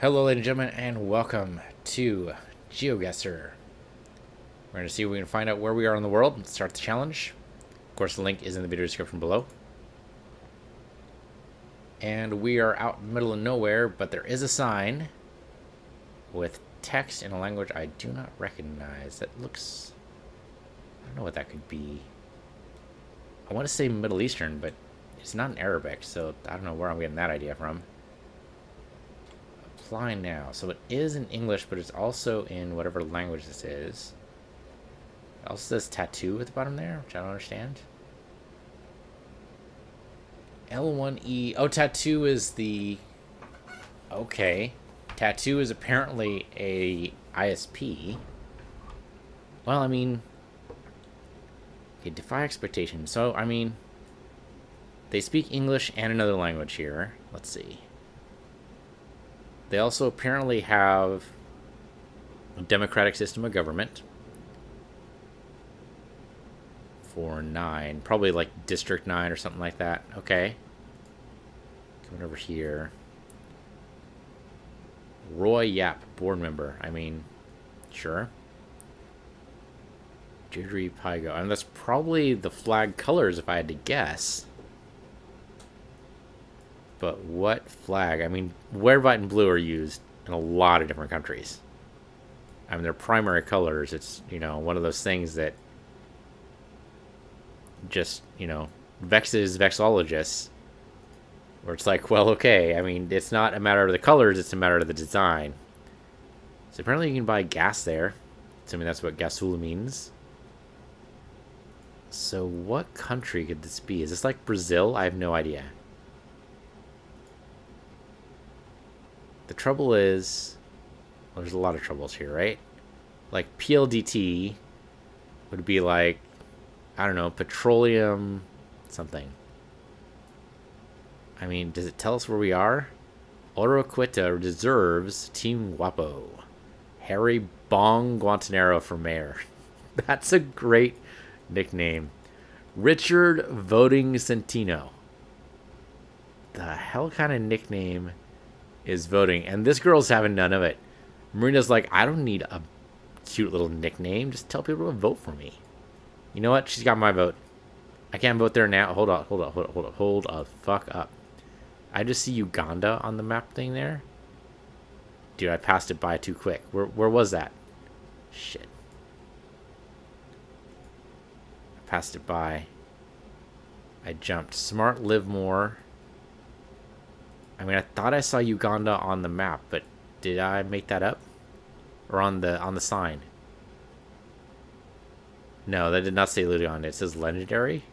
Hello, ladies and gentlemen, and welcome to GeoGuessr. We're going to see if we can find out where we are in the world and start the challenge. Of course, the link is in the video description below. And we are out in the middle of nowhere, but there is a sign with text in a language I do not recognize. That looks... I don't know what that could be. I want to say Middle Eastern, but it's not in Arabic, so I don't know where I'm getting that idea from. Apply now. So it is in English, but it's also in whatever language this is. It also says tattoo at the bottom there, which I don't understand. L1E. Oh, tattoo is the... Okay. Tattoo is apparently a ISP. Well, I mean... Okay, defy expectation. So, I mean... They speak English and another language here. Let's see. They also apparently have a democratic system of government. 4-9. Probably like District 9 or something like that. Okay. Coming over here. Roy Yap, board member. I mean, sure. Jittery Pygo. I mean, that's probably the flag colors if I had to guess. But what flag? I mean, red, white, and blue are used in a lot of different countries. I mean, they're primary colors. It's, you know, one of those things that just, you know, vexes vexologists. Where it's like, well, okay, I mean, it's not a matter of the colors, it's a matter of the design. So apparently you can buy gas there. Assuming that's what gasoil means. So what country could this be? Is this like Brazil? I have no idea. The trouble is, well, there's a lot of troubles here, right? Like PLDT would be like, I don't know, petroleum something. I mean, does it tell us where we are? Oroqueta reserves Team Guapo. Harry Bong Guantanero for mayor. That's a great nickname. Richard Voting Centino. The hell kind of nickname is voting? And this girl's having none of it. Marina's like, I don't need a cute little nickname. Just tell people to vote for me. You know what? She's got my vote. I can't vote there now. Hold the fuck up. I just see Uganda on the map thing there. Dude, I passed it by too quick. Where was that? Shit. I passed it by. I jumped. Smart Live More. I mean, I thought I saw Uganda on the map, but did I make that up? Or on the sign? No, that did not say Uganda. It says legendary.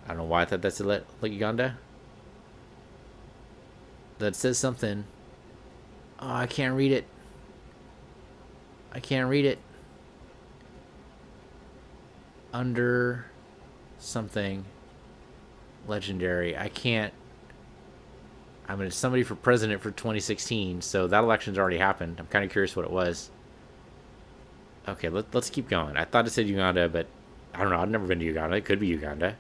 I don't know why I thought that's like Uganda. That says something. Oh, I can't read it. I can't read it. Under something legendary. I can't. I mean, it's somebody for president for 2016, so that election's already happened. I'm kind of curious what it was. Okay, let's keep going. I thought it said Uganda, but I don't know. I've never been to Uganda. It could be Uganda.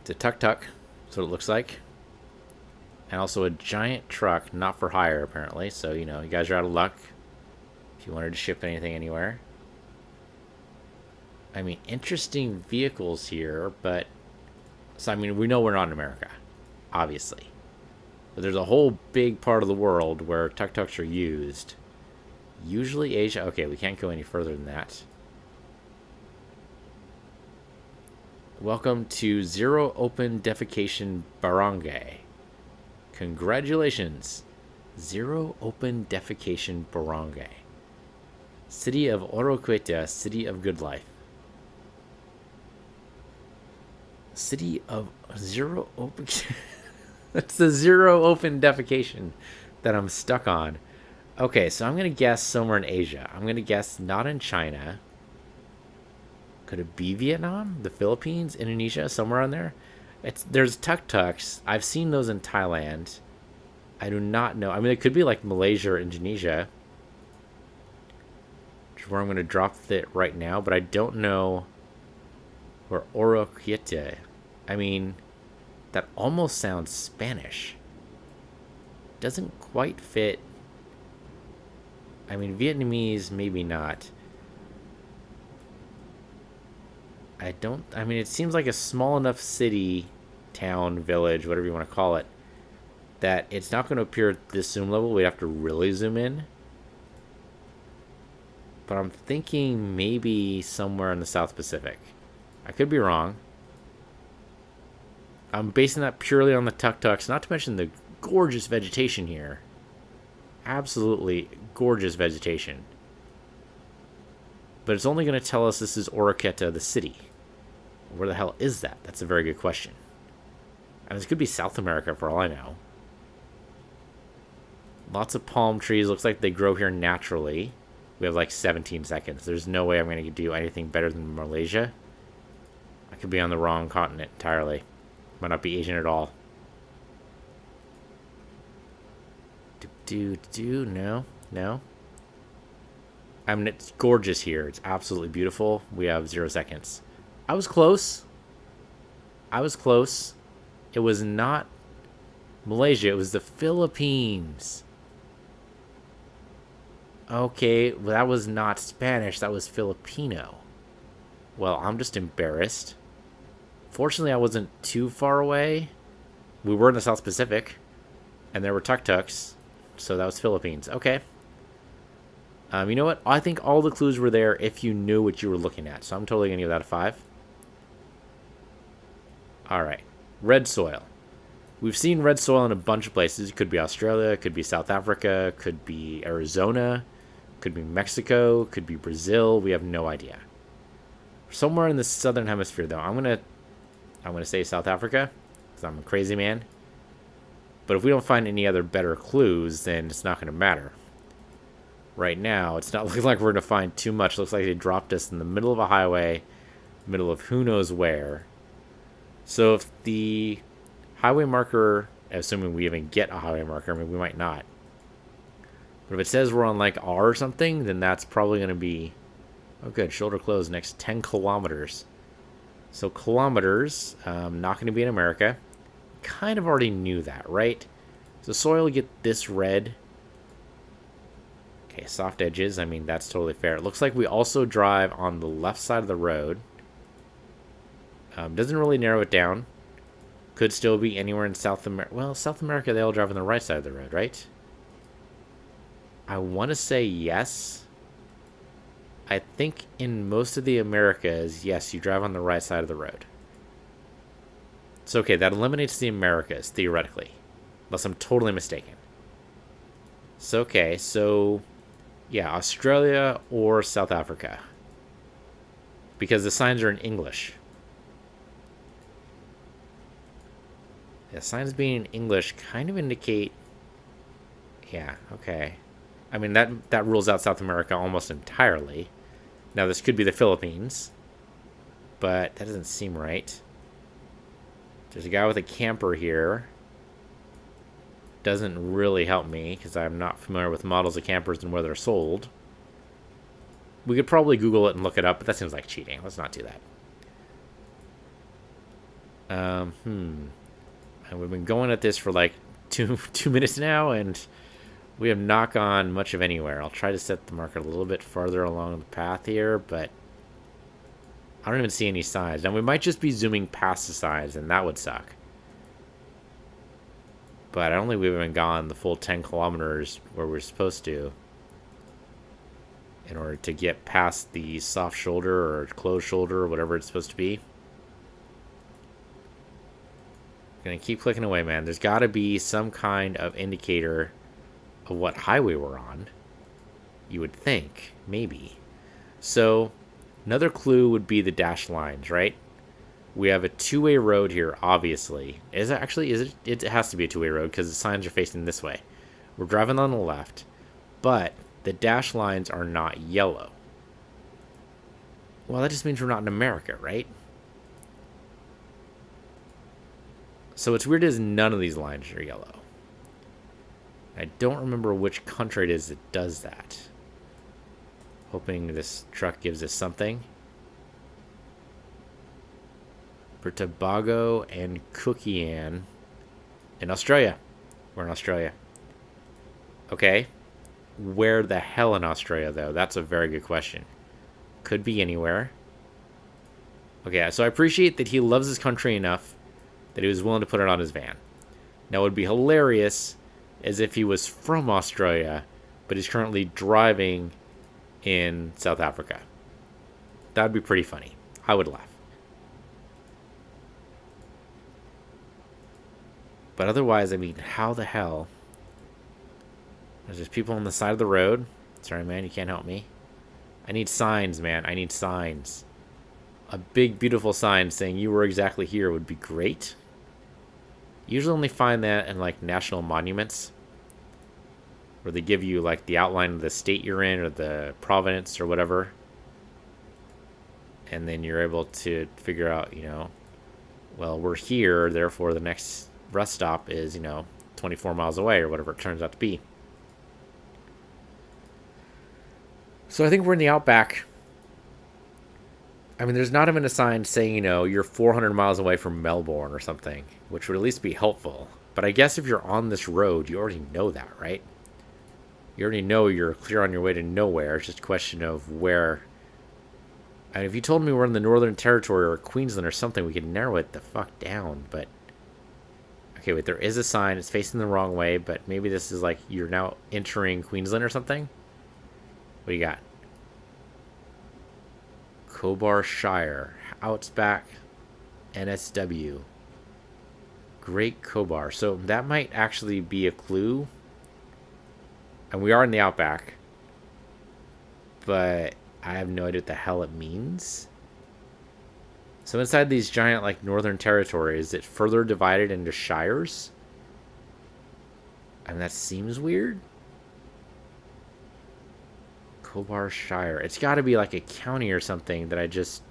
It's a tuk-tuk. That's what it looks like. And also a giant truck, not for hire, apparently. So, you know, you guys are out of luck if you wanted to ship anything anywhere. I mean, interesting vehicles here, but... So, I mean, we know we're not in America, obviously. But there's a whole big part of the world where tuk-tuks are used. Usually Asia. Okay, we can't go any further than that. Welcome to Zero Open Defecation Barangay. Congratulations. Zero Open Defecation Barangay. City of Oroqueta, City of Good Life. City of Zero Open... That's the Zero Open Defecation that I'm stuck on. Okay, so I'm going to guess somewhere in Asia. I'm going to guess not in China. Could it be Vietnam? The Philippines? Indonesia? Somewhere on there? There's tuk-tuks. I've seen those in Thailand. I do not know. I mean, it could be like Malaysia or Indonesia. Which is where I'm going to drop it right now. But I don't know Or Oroquieta. I mean, that almost sounds Spanish. Doesn't quite fit. I mean, Vietnamese, maybe not. I mean, it seems like a small enough city, town, village, whatever you want to call it, that it's not going to appear at this zoom level. We'd have to really zoom in. But I'm thinking maybe somewhere in the South Pacific. I could be wrong. I'm basing that purely on the tuk-tuks, not to mention the gorgeous vegetation here. Absolutely gorgeous vegetation. But it's only going to tell us this is Oroquieta, the city. Where the hell is that? That's a very good question. And this could be South America for all I know. Lots of palm trees. Looks like they grow here naturally. We have like 17 seconds. There's no way I'm going to do anything better than Malaysia. I could be on the wrong continent entirely. Might not be Asian at all. No. I mean, it's gorgeous here. It's absolutely beautiful. We have 0 seconds. I was close. It was not Malaysia. It was the Philippines. Okay, well, that was not Spanish. That was Filipino. Well, I'm just embarrassed. Fortunately, I wasn't too far away. We were in the South Pacific. And there were tuk-tuks. So that was Philippines. Okay. You know what? I think all the clues were there if you knew what you were looking at. So I'm totally going to give that a 5. Alright. Red soil. We've seen red soil in a bunch of places. It could be Australia, could be South Africa, could be Arizona, could be Mexico, could be Brazil. We have no idea. Somewhere in the southern hemisphere, though. I'm gonna say South Africa, because I'm a crazy man. But if we don't find any other better clues, then it's not going to matter. Right now, it's not looking like we're going to find too much. It looks like they dropped us in the middle of a highway, middle of who knows where. So if the highway marker, assuming we even get a highway marker, I mean, we might not. But if it says we're on like R or something, then that's probably going to be, oh good, shoulder closed, next 10 kilometers. So kilometers, not going to be in America. Kind of already knew that, right? So soil get this red. Okay, soft edges. I mean, that's totally fair. It looks like we also drive on the left side of the road. Doesn't really narrow it down. Could still be anywhere in South America. Well, South America, they all drive on the right side of the road, right? I want to say yes. I think in most of the Americas, yes, you drive on the right side of the road. So, okay, that eliminates the Americas, theoretically. Unless I'm totally mistaken. So, okay, so, yeah, Australia or South Africa. Because the signs are in English. Yeah, signs being in English kind of indicate... Yeah, okay. I mean, that rules out South America almost entirely. Now, this could be the Philippines. But that doesn't seem right. There's a guy with a camper here. Doesn't really help me because I'm not familiar with models of campers and where they're sold. We could probably Google it and look it up, but that seems like cheating. Let's not do that. And we've been going at this for like two minutes now, and we have not gone much of anywhere. I'll try to set the marker a little bit farther along the path here, but I don't even see any signs. Now, we might just be zooming past the signs, and that would suck. But I don't think we've even gone the full 10 kilometers where we're supposed to in order to get past the soft shoulder or closed shoulder or whatever it's supposed to be. Gonna keep clicking away, man. There's got to be some kind of indicator of what highway we're on. You would think, maybe. So... another clue would be the dashed lines, right? We have a two-way road here, obviously. It has to be a two-way road because the signs are facing this way. We're driving on the left, but the dashed lines are not yellow. Well, that just means we're not in America, right? So what's weird is none of these lines are yellow. I don't remember which country it is that does that. Hoping this truck gives us something. for Tobago and Cookian in Australia. We're in Australia. Okay. Where the hell in Australia, though? That's a very good question. Could be anywhere. Okay, so I appreciate that he loves his country enough that he was willing to put it on his van. Now, it would be hilarious as if he was from Australia, but he's currently driving in South Africa. That would be pretty funny. I would laugh. But otherwise, I mean, how the hell? There's just people on the side of the road. Sorry, man, you can't help me. I need signs, man. I need signs. A big, beautiful sign saying you were exactly here would be great. Usually only find that in, like, national monuments, where they give you, like, the outline of the state you're in or the province or whatever. And then you're able to figure out, you know, well, we're here, therefore the next rest stop is, you know, 24 miles away or whatever it turns out to be. So I think we're in the outback. I mean, there's not even a sign saying, you know, you're 400 miles away from Melbourne or something, which would at least be helpful. But I guess if you're on this road, you already know that, right? You already know you're clear on your way to nowhere. It's just a question of where. And if you told me we're in the Northern Territory or Queensland or something, we could narrow it the fuck down. But okay, wait, there is a sign. It's facing the wrong way, but maybe this is like you're now entering Queensland or something. What do you got? Cobar Shire, Outback, NSW, Great Cobar. So that might actually be a clue. And we are in the Outback, but I have no idea what the hell it means. So inside these giant, like, northern territories, it further divided into shires. And that seems weird. Cobar Shire. It's got to be like a county or something that I just...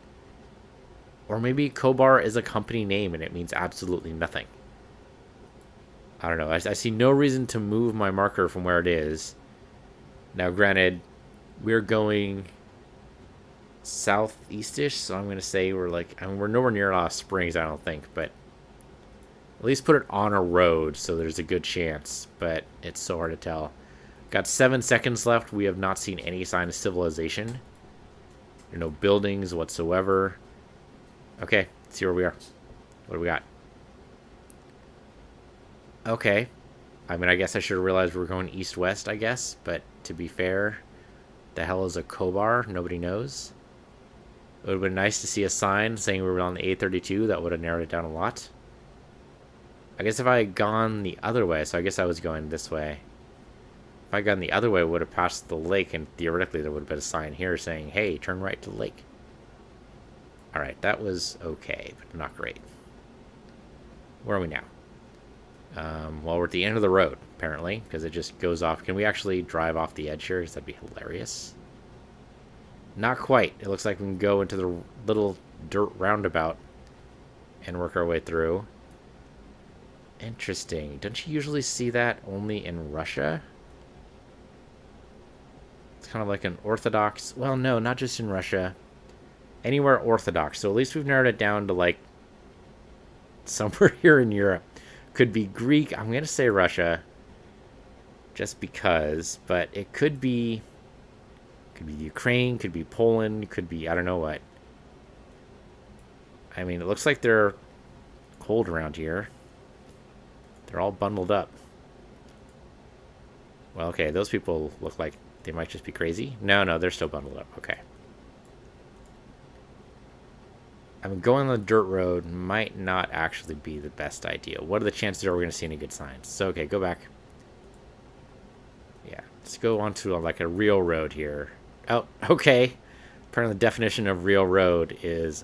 Or maybe Cobar is a company name and it means absolutely nothing. I don't know. I see no reason to move my marker from where it is. Now, granted, we're going southeastish, so I'm going to say we're like... I mean, we're nowhere near Alice Springs, I don't think, but... At least put it on a road so there's a good chance, but it's so hard to tell. Got 7 seconds left. We have not seen any sign of civilization. There are no buildings whatsoever. Okay, let's see where we are. What do we got? Okay. I mean, I guess I should have realized we were going east-west, I guess. But to be fair, the hell is a Cobar? Nobody knows. It would have been nice to see a sign saying we were on the A32. That would have narrowed it down a lot. I guess if I had gone the other way, so I guess I was going this way. If I had gone the other way, I would have passed the lake, and theoretically there would have been a sign here saying, hey, turn right to the lake. Alright, that was okay, but not great. Where are we now? Well, we're at the end of the road, apparently, because it just goes off. Can we actually drive off the edge here? Because that'd be hilarious. Not quite. It looks like we can go into the little dirt roundabout and work our way through. Interesting. Don't you usually see that only in Russia? It's kind of like an Orthodox... Well, no, not just in Russia. Anywhere Orthodox. So at least we've narrowed it down to, like, somewhere here in Europe. Could be Greek. I'm going to say Russia. Just because. But it could be... Could be Ukraine. Could be Poland. Could be... I don't know what. I mean, it looks like they're cold around here. They're all bundled up. Well, okay, those people look like they might just be crazy. No, they're still bundled up. Okay. I mean, going on the dirt road might not actually be the best idea. What are the chances are we going to see any good signs? So, okay, go back. Yeah, let's go onto like a real road here. Oh, okay. Apparently the definition of real road is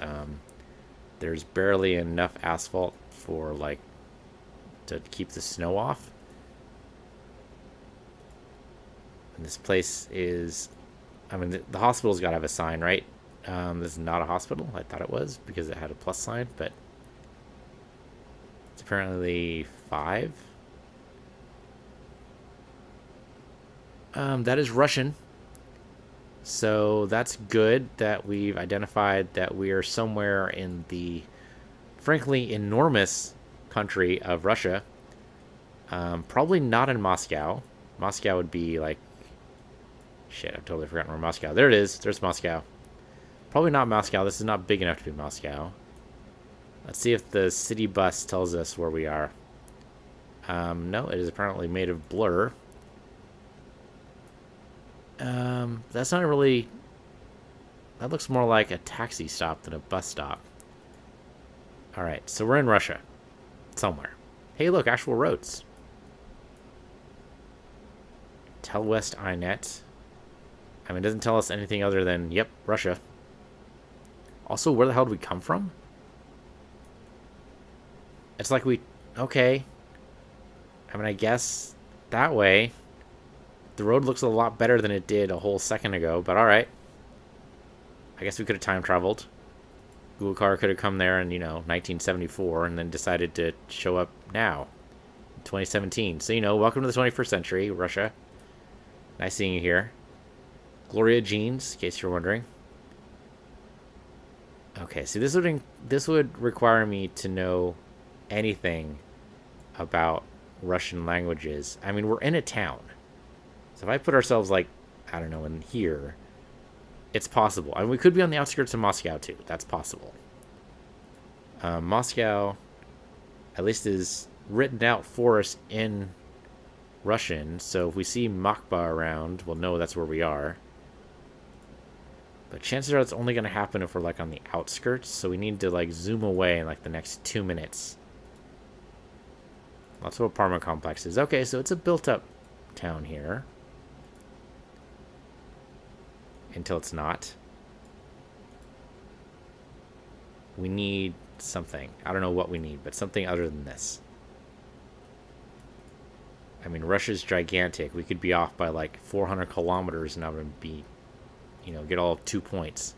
there's barely enough asphalt for, like, to keep the snow off. And this place is... I mean, the hospital's got to have a sign, right? This is not a hospital. I thought it was because it had a plus sign, but it's apparently 5. That is Russian. So that's good that we've identified that we are somewhere in the frankly enormous country of Russia. Probably not in Moscow. Moscow would be like... Shit, I've totally forgotten where Moscow... There it is. There's Moscow. Probably not Moscow. This is not big enough to be Moscow. Let's see if the city bus tells us where we are. No, it is apparently made of blur. That's not really... That looks more like a taxi stop than a bus stop. Alright, so we're in Russia. Somewhere. Hey, look, actual roads. Telwest iNet. I mean, it doesn't tell us anything other than, yep, Russia. Also, where the hell did we come from? It's like we... Okay. I mean, I guess that way. The road looks a lot better than it did a whole second ago, but alright. I guess we could have time traveled. Google car could have come there in, 1974 and then decided to show up now. 2017. So, welcome to the 21st century, Russia. Nice seeing you here. Gloria Jeans, in case you're wondering. Okay, so this would require me to know anything about Russian languages. I mean, we're in a town. So if I put ourselves, like, I don't know, in here, it's possible. I mean, we could be on the outskirts of Moscow, too. That's possible. Moscow, at least, is written out for us in Russian. So if we see Moskva around, we'll know that's where we are. But chances are it's only going to happen if we're, like, on the outskirts. So we need to, like, zoom away in, like, the next 2 minutes. Lots of apartment complexes. Okay, so it's a built-up town here. Until it's not. We need something. I don't know what we need, but something other than this. I mean, Russia's gigantic. We could be off by like 400 kilometers and I would be, get all 2 points.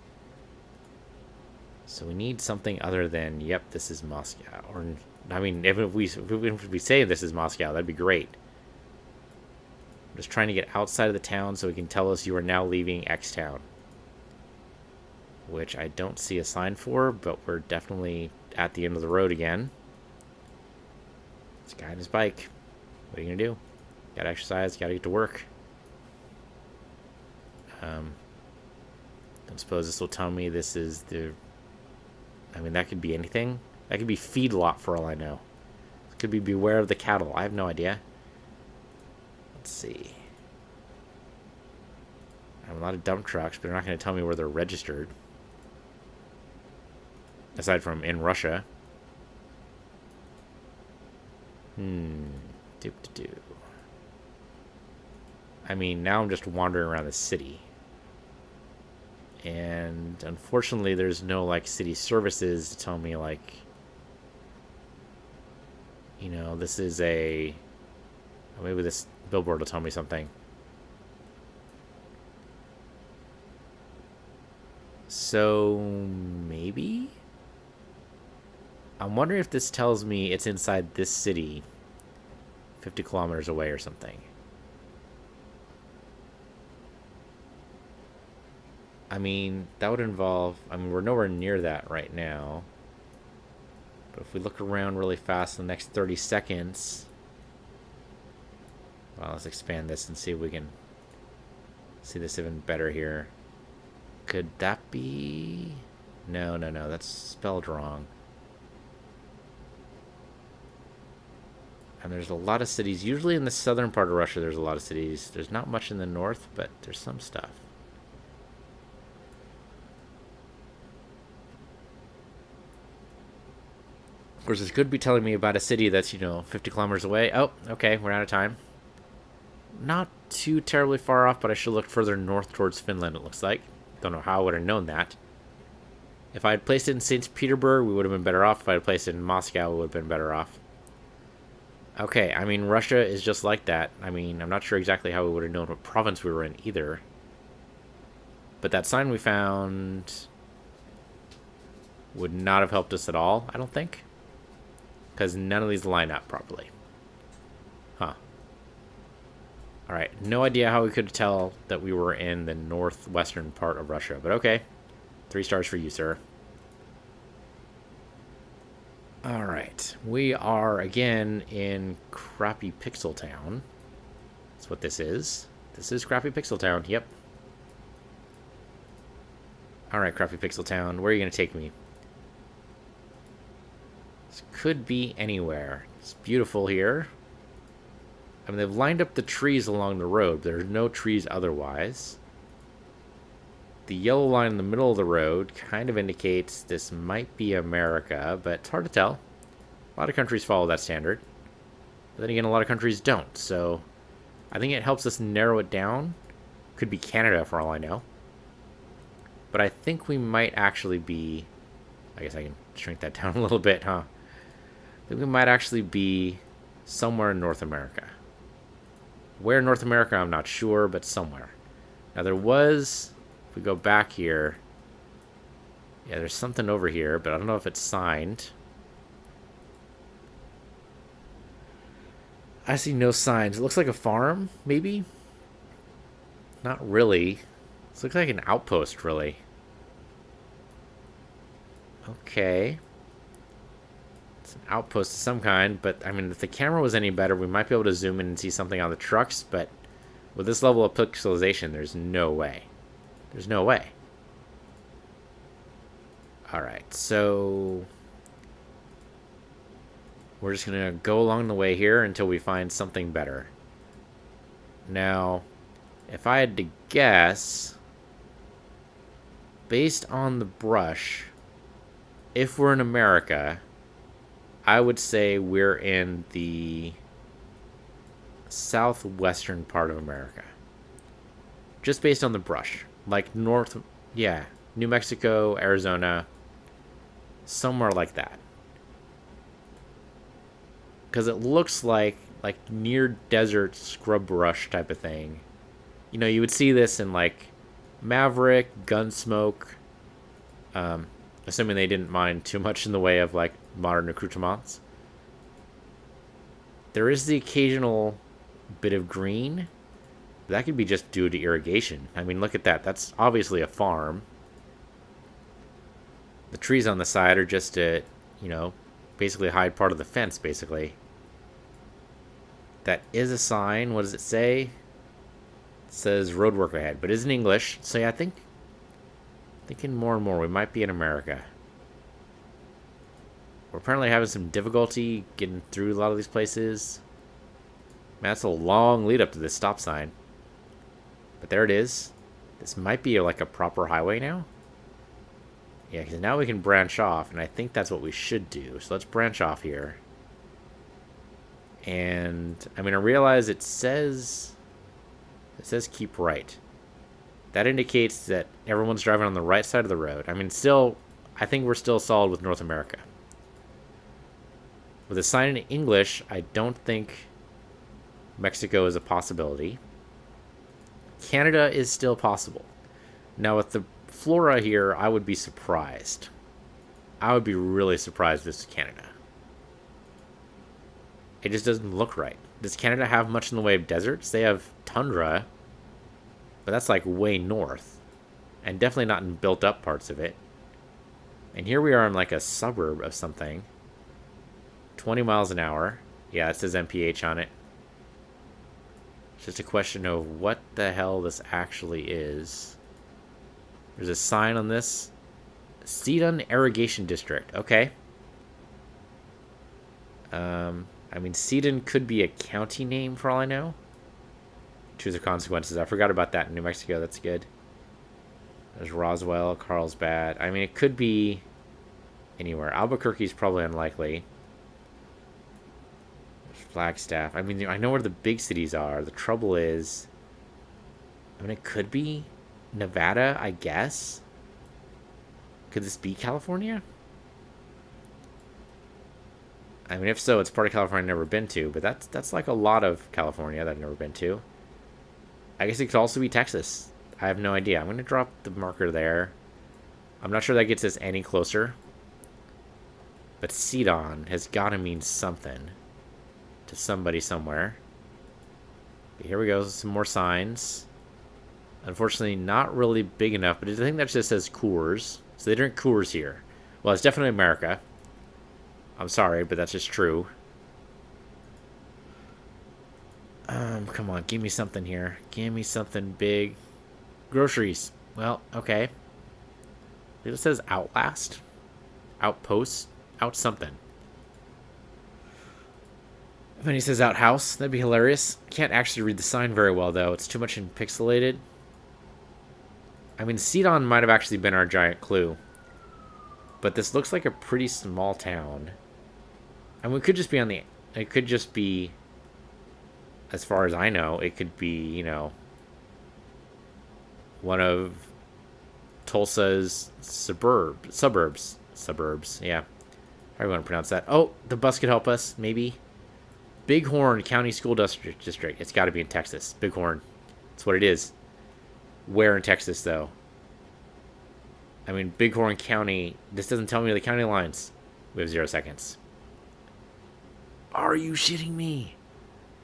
So we need something other than, yep, this is Moscow. Or, I mean, even if we say this is Moscow, that'd be great. I'm just trying to get outside of the town so it can tell us you are now leaving X town. Which I don't see a sign for, but we're definitely at the end of the road again. This guy on his bike. What are you going to do? Gotta exercise, gotta get to work. Don't suppose this will tell me this is the... I mean, that could be anything. That could be feedlot for all I know. It could be beware of the cattle. I have no idea. Let's see. I have a lot of dump trucks, but they're not going to tell me where they're registered. Aside from in Russia. Doop-de-doo. I mean, now I'm just wandering around the city. And unfortunately, there's no, like, city services to tell me, like, this is a... Maybe this billboard will tell me something. So, maybe? I'm wondering if this tells me it's inside this city 50 kilometers away or something. I mean, that would involve... I mean, we're nowhere near that right now. But if we look around really fast in the next 30 seconds... Well, let's expand this and see if we can see this even better here. Could that be... No, that's spelled wrong. And there's a lot of cities. Usually in the southern part of Russia, there's a lot of cities. There's not much in the north, but there's some stuff. Of course, this could be telling me about a city that's, 50 kilometers away. Oh, okay, we're out of time. Not too terribly far off, but I should look further north towards Finland, it looks like. Don't know how I would have known that. If I had placed it in St. Petersburg, we would have been better off. If I had placed it in Moscow, we would have been better off. Okay, I mean, Russia is just like that. I mean, I'm not sure exactly how we would have known what province we were in either. But that sign we found would not have helped us at all, I don't think. Because none of these line up properly. Huh. Alright, no idea how we could tell that we were in the northwestern part of Russia, but okay. 3 stars for you, sir. All right, we are again in Crappy Pixel Town. That's what this is. This is Crappy Pixel Town. Yep. All right, Crappy Pixel Town. Where are you gonna take me? This could be anywhere. It's beautiful here. I mean, they've lined up the trees along the road. There's no trees otherwise. The yellow line in the middle of the road kind of indicates this might be America, but it's hard to tell. A lot of countries follow that standard. But then again, a lot of countries don't, so I think it helps us narrow it down. Could be Canada for all I know. But I think we might actually be... I guess I can shrink that down a little bit, huh? I think we might actually be somewhere in North America. Where in North America, I'm not sure, but somewhere. Now, there was... If we go back here... Yeah, there's something over here, but I don't know if it's signed. I see no signs. It looks like a farm, maybe? Not really. This looks like an outpost, really. Okay. It's an outpost of some kind, but, I mean, if the camera was any better, we might be able to zoom in and see something on the trucks, but with this level of pixelization, there's no way. There's no way. Alright, so... We're just going to go along the way here until we find something better. Now, if I had to guess, based on the brush, if we're in America, I would say we're in the southwestern part of America. Just based on the brush. Like north, yeah, New Mexico, Arizona, somewhere like that. Because it looks like near desert scrub brush type of thing. You know, you would see this in like Maverick, Gunsmoke, assuming they didn't mind too much in the way of like modern accoutrements. There is the occasional bit of green. That could be just due to irrigation. I mean, look at that. That's obviously a farm. The trees on the side are just to, you know, basically hide part of the fence, basically. That is a sign. What does it say? It says road work ahead, but it's in English. So yeah, thinking more and more, we might be in America. We're apparently having some difficulty getting through a lot of these places. Man, that's a long lead up to this stop sign. But there it is. This might be like a proper highway now. Yeah, because now we can branch off, and I think that's what we should do. So let's branch off here. And I mean, I realize it says keep right. That indicates that everyone's driving on the right side of the road. I mean, still, I think we're still solid with North America. With a sign in English, I don't think Mexico is a possibility. Canada is still possible. Now, with the flora here, I would be surprised. I would be really surprised if this is Canada. It just doesn't look right. Does Canada have much in the way of deserts? They have tundra, but that's like way north. And definitely not in built-up parts of it. And here we are in like a suburb of something. 20 miles an hour. Yeah, it says MPH on it. It's just a question of what the hell this actually is. There's a sign on this. Sedon Irrigation District. Okay. I mean, Sedon could be a county name for all I know. Choose the consequences. I forgot about that in New Mexico. That's good. There's Roswell, Carlsbad. I mean, it could be anywhere. Albuquerque's probably unlikely. There's Flagstaff. I mean, I know where the big cities are. The trouble is, I mean, it could be Nevada, I guess. Could this be California? I mean, if so, it's part of California I've never been to, but that's like a lot of California that I've never been to. I guess it could also be Texas. I have no idea. I'm going to drop the marker there. I'm not sure that gets us any closer. But Sedon has got to mean something to somebody somewhere. But here we go, some more signs. Unfortunately, not really big enough, but I think that just says Coors. So they drink Coors here. Well, it's definitely America. I'm sorry, but that's just true. Come on, give me something here. Give me something big. Groceries. Well, okay. It says Outlast. Outpost. Out something. When he says outhouse, that'd be hilarious. Can't actually read the sign very well, though. It's too much in pixelated. I mean, Cedon might have actually been our giant clue. But this looks like a pretty small town. And we could just be on the... It could just be... As far as I know, it could be, you know... One of Tulsa's suburbs. Yeah. How do you want to pronounce that? Oh, the bus could help us, maybe. Bighorn County School District. It's got to be in Texas. Bighorn. That's what it is. Where in Texas, though? I mean, Bighorn County. This doesn't tell me the county lines. We have 0 seconds. Are you shitting me?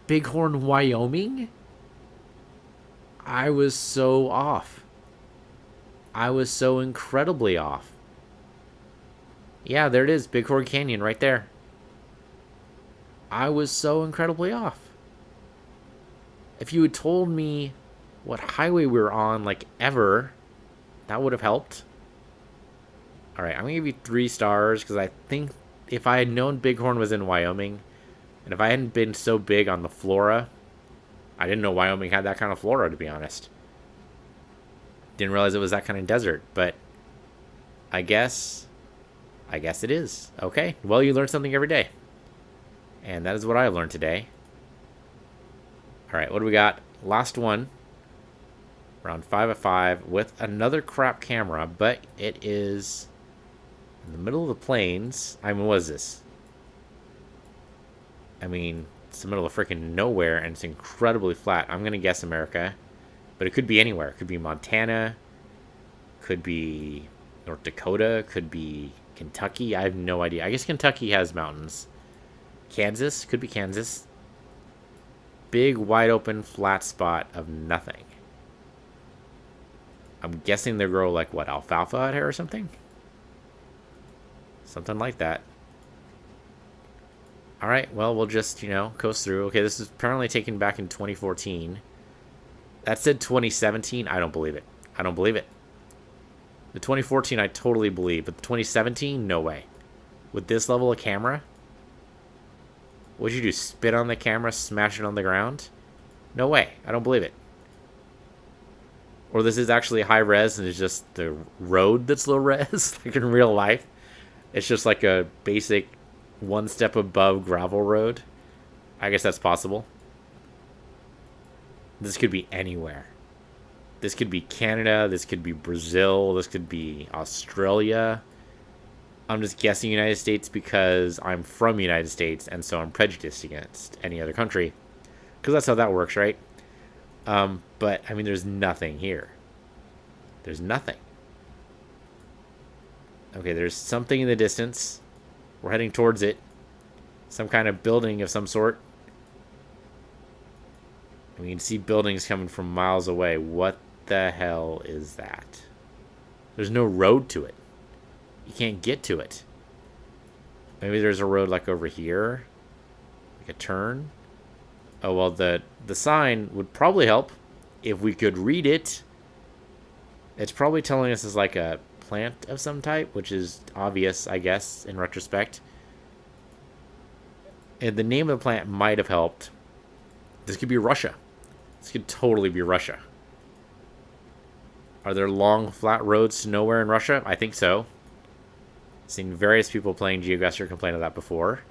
Bighorn, Wyoming? I was so off. I was so incredibly off. Yeah, there it is. Bighorn Canyon right there. I was so incredibly off. If you had told me what highway we were on, like, ever, that would have helped. Alright, I'm going to give you 3 stars, because I think if I had known Bighorn was in Wyoming, and if I hadn't been so big on the flora, I didn't know Wyoming had that kind of flora, to be honest. Didn't realize it was that kind of desert, but I guess it is. Okay, well, you learn something every day. And that is what I learned today. Alright, what do we got? Last one. Round 5 of 5 with another crap camera, but it is in the middle of the plains. I mean, what is this? I mean, it's the middle of freaking nowhere, and it's incredibly flat. I'm going to guess America, but it could be anywhere. It could be Montana, could be North Dakota, could be Kentucky. I have no idea. I guess Kentucky has mountains. Kansas, could be Kansas. Big, wide open, flat spot of nothing. I'm guessing they grow, like, what, alfalfa out here or something? Something like that. Alright, well, we'll just, you know, coast through. Okay, this is apparently taken back in 2014. That said 2017. I don't believe it. I don't believe it. The 2014 I totally believe, but the 2017, no way. With this level of camera? What'd you do, spit on the camera, smash it on the ground? No way. I don't believe it. Or this is actually high res and it's just the road that's low res, like in real life. It's just like a basic one step above gravel road. I guess that's possible. This could be anywhere. This could be Canada, this could be Brazil, this could be Australia. I'm just guessing United States because I'm from United States, and so I'm prejudiced against any other country. Because that's how that works, right? But, I mean, there's nothing here. There's nothing. Okay, there's something in the distance. We're heading towards it. Some kind of building of some sort. And we can see buildings coming from miles away. What the hell is that? There's no road to it. You can't get to it. Maybe there's a road like over here. Like a turn. Oh, well, the sign would probably help if we could read it. It's probably telling us it's like a plant of some type, which is obvious, I guess, in retrospect. And the name of the plant might have helped. This could be Russia. This could totally be Russia. Are there long, flat roads to nowhere in Russia? I think so. Seen various people playing GeoGuessr complain of that before.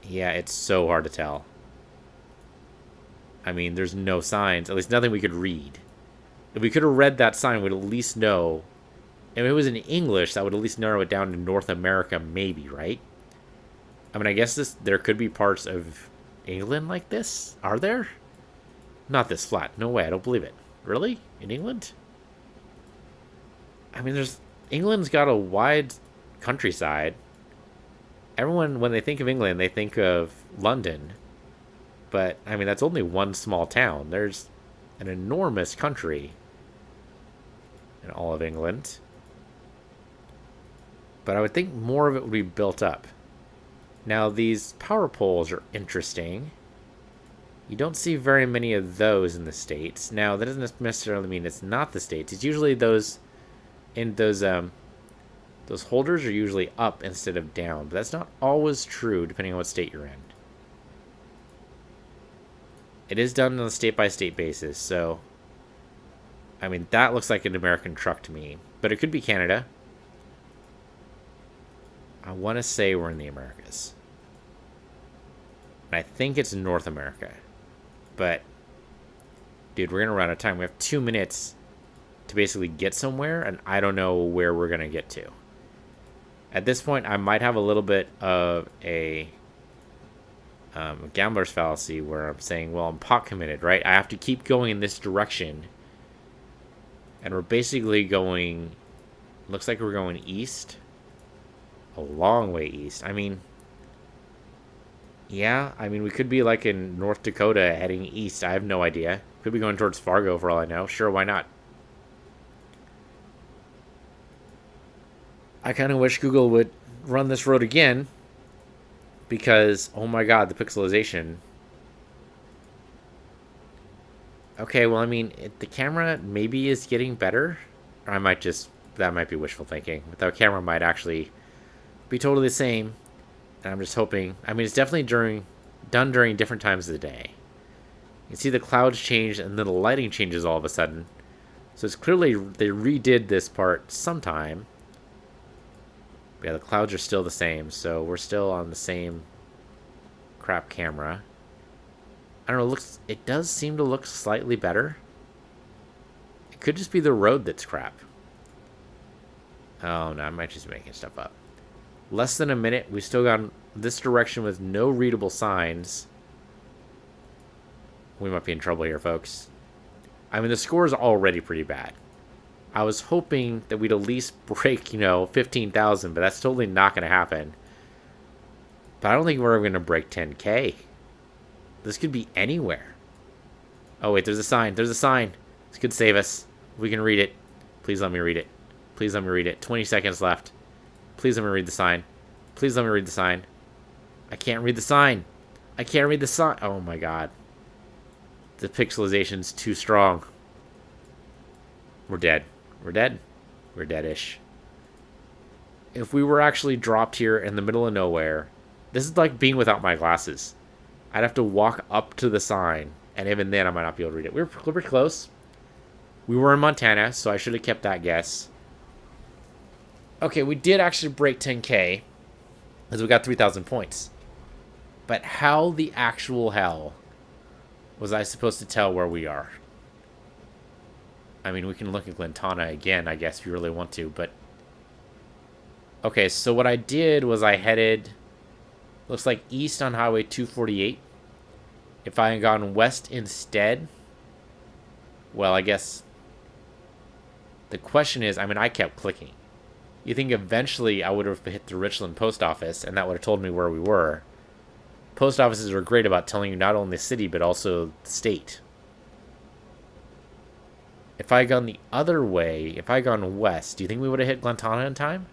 Yeah, it's so hard to tell. I mean, there's no signs. At least nothing we could read. If we could have read that sign, we'd at least know. If it was in English, that would at least narrow it down to North America, maybe, right? I mean, I guess there could be parts of England like this. Are there? Not this flat. No way. I don't believe it. Really? In England? I mean, England's got a wide countryside. Everyone, when they think of England, they think of London. But, I mean, that's only one small town. There's an enormous country in all of England. but I would think more of it would be built up. Now, these power poles are interesting. You don't see very many of those in the States. Now, that doesn't necessarily mean it's not the States. It's usually those holders are usually up instead of down, but that's not always true depending on what state you're in. It is done on a state-by-state basis, so I mean, that looks like an American truck to me, but it could be Canada. I want to say we're in the Americas. And I think it's North America. But, dude, we're going to run out of time. We have 2 minutes to basically get somewhere, and I don't know where we're going to get to. At this point, I might have a little bit of a gambler's fallacy where I'm saying, well, I'm pot committed, right? I have to keep going in this direction. And we're basically going, looks like we're going east. A long way east. I mean, yeah, I mean, we could be like in North Dakota heading east. I have no idea. Could be going towards Fargo for all I know. Sure, why not? I kind of wish Google would run this road again because, oh my god, the pixelization. Okay, well, I mean, the camera maybe is getting better. Or I might just, that might be wishful thinking. But the camera might actually be totally the same. And I'm just hoping, I mean, it's definitely done during different times of the day. You can see the clouds change and then the lighting changes all of a sudden. So it's clearly, they redid this part sometime. But yeah, the clouds are still the same, so we're still on the same crap camera. I don't know, it does seem to look slightly better. It could just be the road that's crap. Oh no, I might just be making stuff up. Less than a minute, we still got this direction with no readable signs. We might be in trouble here, folks. I mean, the score is already pretty bad. I was hoping that we'd at least break, 15,000, but that's totally not going to happen. But I don't think we're ever going to break 10K. This could be anywhere. Oh, wait, there's a sign. There's a sign. This could save us. We can read it. Please let me read it. Please let me read it. 20 seconds left. Please let me read the sign. Please let me read the sign. I can't read the sign. I can't read the sign. Oh, my God. The pixelization's too strong. We're dead. We're dead. We're dead-ish. If we were actually dropped here in the middle of nowhere, this is like being without my glasses. I'd have to walk up to the sign, and even then I might not be able to read it. We're pretty close. We were in Montana, so I should have kept that guess. Okay, we did actually break 10K, as we got 3,000 points. But how the actual hell was I supposed to tell where we are? I mean, we can look at Glentana again, I guess, if you really want to, but... Okay, so what I did was I headed... Looks like east on Highway 248. If I had gone west instead... Well, I guess... The question is, I mean, I kept clicking. You think eventually I would have hit the Richland post office, and that would have told me where we were. Post offices are great about telling you not only the city, but also the state. If I had gone the other way, if I had gone west, do you think we would have hit Glentana in time?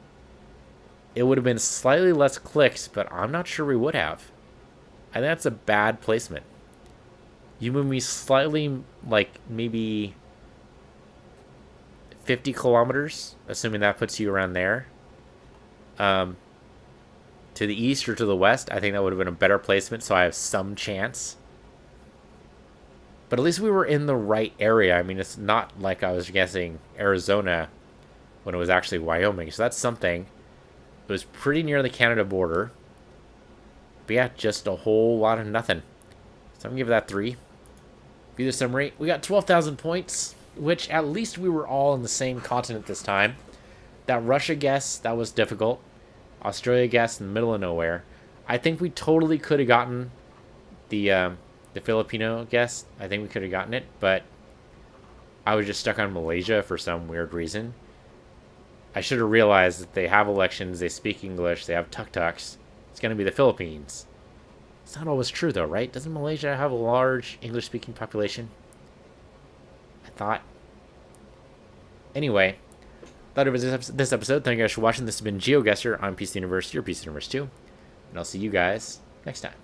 It would have been slightly less clicks, but I'm not sure we would have. I think that's a bad placement. You move me slightly, like, maybe 50 kilometers, assuming that puts you around there. To the east or to the west, I think that would have been a better placement, so I have some chance. But at least we were in the right area. I mean, it's not like I was guessing Arizona when it was actually Wyoming. So that's something. It was pretty near the Canada border. But yeah, just a whole lot of nothing. So I'm going to give that 3. View the summary. We got 12,000 points, which at least we were all in the same continent this time. That Russia guess, that was difficult. Australia guess in the middle of nowhere. I think we totally could have gotten the Filipino guess. I think we could have gotten it, but I was just stuck on Malaysia for some weird reason. I should have realized that they have elections, they speak English, they have tuk-tuks. It's going to be the Philippines. It's not always true, though, right? Doesn't Malaysia have a large English-speaking population? I thought. Anyway, That was this episode. Thank you guys for watching. This has been GeoGuessr. I'm Peace Universe. You're Peace Universe too. And I'll see you guys next time.